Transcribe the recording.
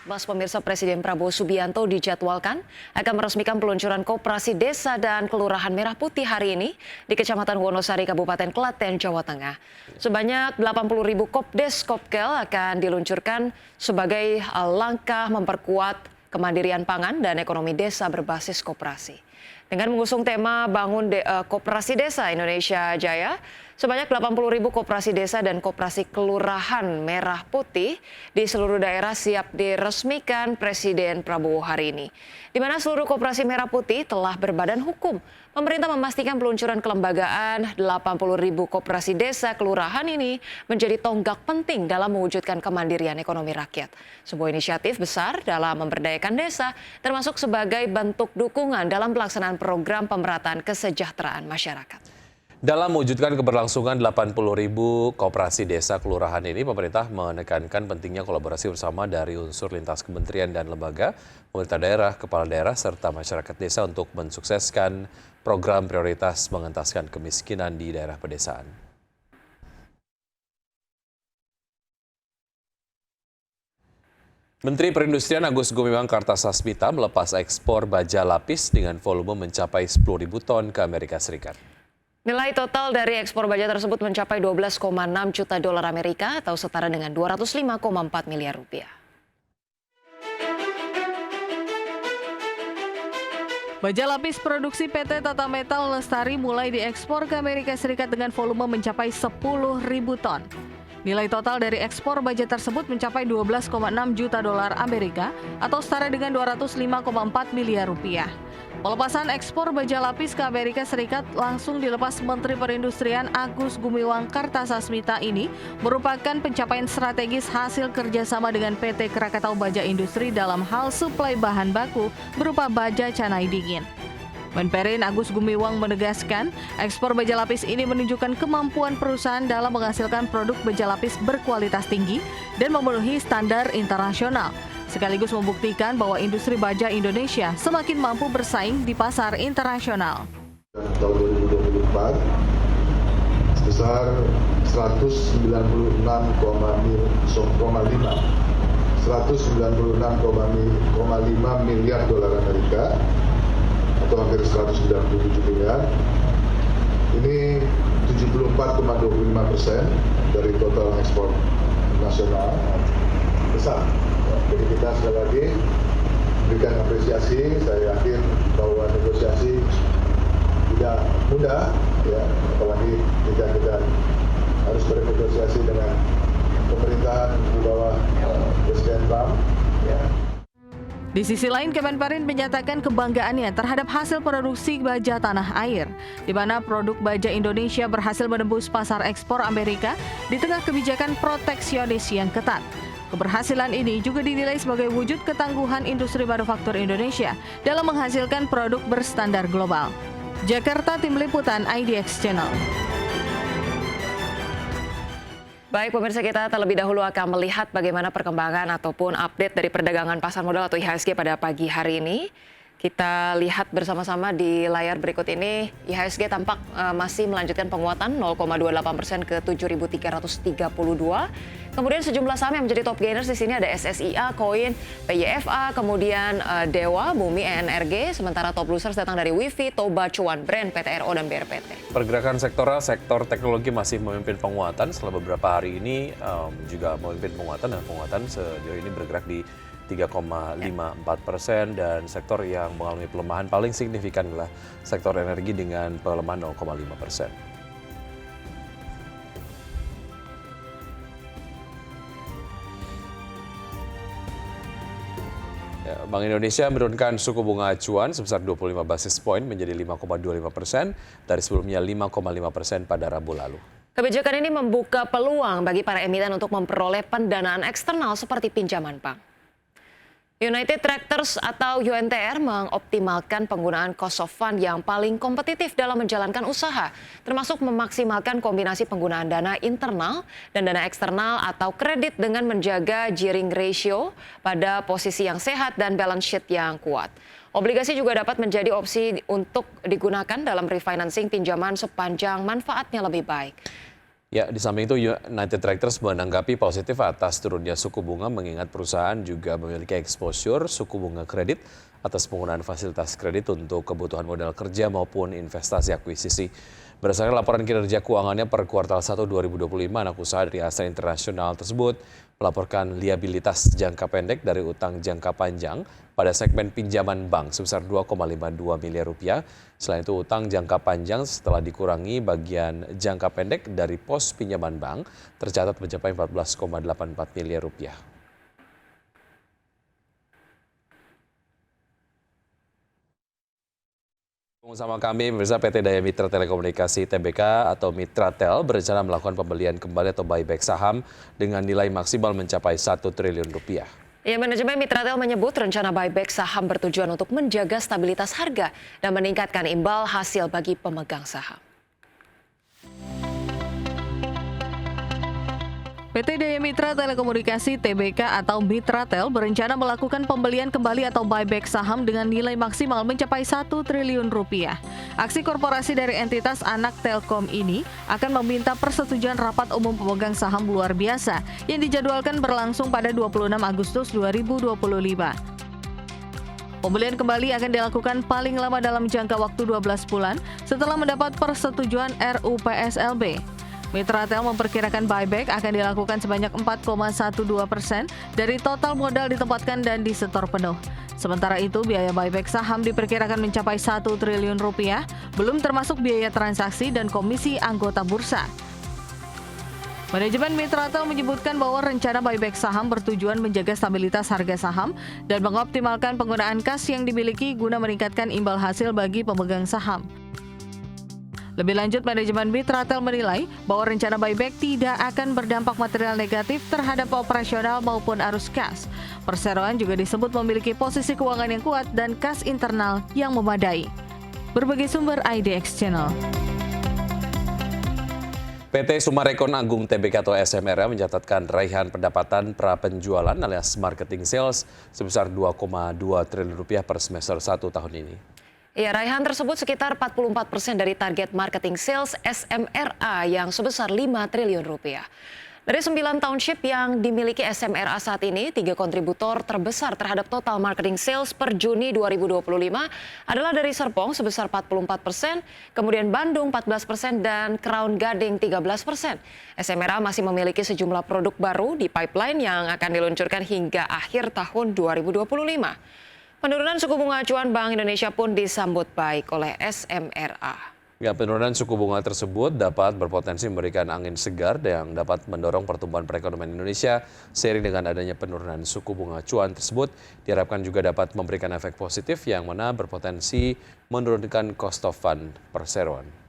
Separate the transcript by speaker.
Speaker 1: 14 pemirsa Presiden Prabowo Subianto dijadwalkan akan meresmikan peluncuran Koperasi Desa dan Kelurahan Merah Putih hari ini di Kecamatan Wonosari, Kabupaten Klaten, Jawa Tengah. Sebanyak 80.000 Kopdes Kopkel akan diluncurkan sebagai langkah memperkuat kemandirian pangan dan ekonomi desa berbasis koperasi. Dengan mengusung tema Bangun Koperasi Desa Indonesia Jaya, sebanyak 80.000 koperasi desa dan koperasi kelurahan Merah Putih di seluruh daerah siap diresmikan Presiden Prabowo hari ini. Di mana seluruh koperasi Merah Putih telah berbadan hukum. Pemerintah memastikan peluncuran kelembagaan 80.000 koperasi desa kelurahan ini menjadi tonggak penting dalam mewujudkan kemandirian ekonomi rakyat. Sebuah inisiatif besar dalam memberdayakan desa, termasuk sebagai bentuk dukungan dalam pelaksanaan program pemerataan kesejahteraan masyarakat.
Speaker 2: Dalam mewujudkan keberlangsungan 80.000 koperasi desa kelurahan ini, pemerintah menekankan pentingnya kolaborasi bersama dari unsur lintas kementerian dan lembaga, pemerintah daerah, kepala daerah, serta masyarakat desa untuk mensukseskan program prioritas mengentaskan kemiskinan di daerah pedesaan. Menteri Perindustrian Agus Gumiwang Kartasasmita melepas ekspor baja lapis dengan volume mencapai 10.000 ton ke Amerika Serikat.
Speaker 1: Nilai total dari ekspor baja tersebut mencapai 12,6 juta dolar Amerika atau setara dengan 205,4 miliar rupiah.
Speaker 3: Baja lapis produksi PT Tata Metal Lestari mulai diekspor ke Amerika Serikat dengan volume mencapai 10.000 ton. Nilai total dari ekspor baja tersebut mencapai 12,6 juta dolar Amerika atau setara dengan 205,4 miliar rupiah. Pelepasan ekspor baja lapis ke Amerika Serikat langsung dilepas Menteri Perindustrian Agus Gumiwang Kartasasmita ini merupakan pencapaian strategis hasil kerjasama dengan PT Krakatau Baja Industri dalam hal suplai bahan baku berupa baja canai dingin. Menperin Agus Gumiwang menegaskan, ekspor baja lapis ini menunjukkan kemampuan perusahaan dalam menghasilkan produk baja lapis berkualitas tinggi dan memenuhi standar internasional, sekaligus membuktikan bahwa industri baja Indonesia semakin mampu bersaing di pasar internasional.
Speaker 4: Tahun 2024 sebesar 196,5 miliar dolar Amerika atau hampir 197 miliar. Ini 74,25% dari total ekspor nasional, besar. Jadi kita sekali lagi berikan apresiasi. Saya yakin bahwa negosiasi tidak mudah, ya, apalagi jika kita harus bernegosiasi dengan pemerintahan di bawah Presiden Trump. Ya.
Speaker 3: Di sisi lain, Kemenperin menyatakan kebanggaannya terhadap hasil produksi baja tanah air, di mana produk baja Indonesia berhasil menembus pasar ekspor Amerika di tengah kebijakan proteksionis yang ketat. Keberhasilan ini juga dinilai sebagai wujud ketangguhan industri manufaktur Indonesia dalam menghasilkan produk berstandar global. Jakarta, Tim Liputan IDX Channel.
Speaker 1: Baik pemirsa, kita terlebih dahulu akan melihat bagaimana perkembangan ataupun update dari perdagangan pasar modal atau IHSG pada pagi hari ini. Kita lihat bersama-sama di layar berikut ini, IHSG tampak masih melanjutkan penguatan 0,28% ke 7.332. Kemudian sejumlah saham yang menjadi top gainers di sini ada SSIA, Koin, PYFA, kemudian Dewa, Bumi, ENRG, sementara top losers datang dari Wifi, Toba, Cuan, Brand, PTRO, dan BRPT.
Speaker 2: Pergerakan sektoral, sektor teknologi masih memimpin penguatan setelah beberapa hari ini juga memimpin penguatan, dan penguatan sejauh ini bergerak di 3,54% dan sektor yang mengalami pelemahan paling signifikan adalah sektor energi dengan pelemahan 0,5%. Bank Indonesia menurunkan suku bunga acuan sebesar 25 basis poin menjadi 5,25% dari sebelumnya 5,5% pada Rabu lalu.
Speaker 1: Kebijakan ini membuka peluang bagi para emiten untuk memperoleh pendanaan eksternal seperti pinjaman bank. United Tractors atau UNTR mengoptimalkan penggunaan cost of fund yang paling kompetitif dalam menjalankan usaha, termasuk memaksimalkan kombinasi penggunaan dana internal dan dana eksternal atau kredit dengan menjaga gearing ratio pada posisi yang sehat dan balance sheet yang kuat. Obligasi juga dapat menjadi opsi untuk digunakan dalam refinancing pinjaman sepanjang manfaatnya lebih baik.
Speaker 2: Ya, di samping itu United Tractors menanggapi positif atas turunnya suku bunga mengingat perusahaan juga memiliki exposure suku bunga kredit atas penggunaan fasilitas kredit untuk kebutuhan modal kerja maupun investasi akuisisi. Berdasarkan laporan kinerja keuangannya per kuartal 1 2025, anak usaha dari Astra Internasional tersebut melaporkan liabilitas jangka pendek dari utang jangka panjang pada segmen pinjaman bank sebesar 2,52 miliar rupiah. Selain itu, utang jangka panjang setelah dikurangi bagian jangka pendek dari pos pinjaman bank tercatat mencapai 14,84 miliar rupiah. Bersama kami, pemirsa, PT Daya Mitra Telekomunikasi TBK atau Mitratel berencana melakukan pembelian kembali atau buyback saham dengan nilai maksimal mencapai 1 triliun rupiah.
Speaker 1: Ya, manajemen Mitratel menyebut rencana buyback saham bertujuan untuk menjaga stabilitas harga dan meningkatkan imbal hasil bagi pemegang saham.
Speaker 3: PT Daya Mitra Telekomunikasi TBK atau Mitratel berencana melakukan pembelian kembali atau buyback saham dengan nilai maksimal mencapai 1 triliun rupiah. Aksi korporasi dari entitas anak Telkom ini akan meminta persetujuan rapat umum pemegang saham luar biasa yang dijadwalkan berlangsung pada 26 Agustus 2025. Pembelian kembali akan dilakukan paling lama dalam jangka waktu 12 bulan setelah mendapat persetujuan RUPSLB. Mitratel memperkirakan buyback akan dilakukan sebanyak 4,12% dari total modal ditempatkan dan disetor penuh. Sementara itu, biaya buyback saham diperkirakan mencapai 1 triliun rupiah, belum termasuk biaya transaksi dan komisi anggota bursa. Manajemen Mitratel menyebutkan bahwa rencana buyback saham bertujuan menjaga stabilitas harga saham dan mengoptimalkan penggunaan kas yang dimiliki guna meningkatkan imbal hasil bagi pemegang saham. Lebih lanjut, manajemen Mitratel menilai bahwa rencana buyback tidak akan berdampak material negatif terhadap operasional maupun arus kas. Perseroan juga disebut memiliki posisi keuangan yang kuat dan kas internal yang memadai. Berbagai sumber IDX Channel.
Speaker 2: PT Summarecon Agung TBK atau SMRA mencatatkan raihan pendapatan pra-penjualan alias marketing sales sebesar 2,2 triliun rupiah per semester 1 tahun ini.
Speaker 1: Ya, raihan tersebut sekitar 44% dari target marketing sales SMRA yang sebesar 5 triliun rupiah. Dari 9 township yang dimiliki SMRA saat ini, 3 kontributor terbesar terhadap total marketing sales per Juni 2025 adalah dari Serpong sebesar 44%, kemudian Bandung 14% dan Crown Gading 13%. SMRA masih memiliki sejumlah produk baru di pipeline yang akan diluncurkan hingga akhir tahun 2025. Penurunan suku bunga acuan Bank Indonesia pun disambut baik oleh SMRA.
Speaker 2: Ya, penurunan suku bunga tersebut dapat berpotensi memberikan angin segar yang dapat mendorong pertumbuhan perekonomian Indonesia. Seiring dengan adanya penurunan suku bunga acuan tersebut, diharapkan juga dapat memberikan efek positif yang mana berpotensi menurunkan cost of fund perseroan.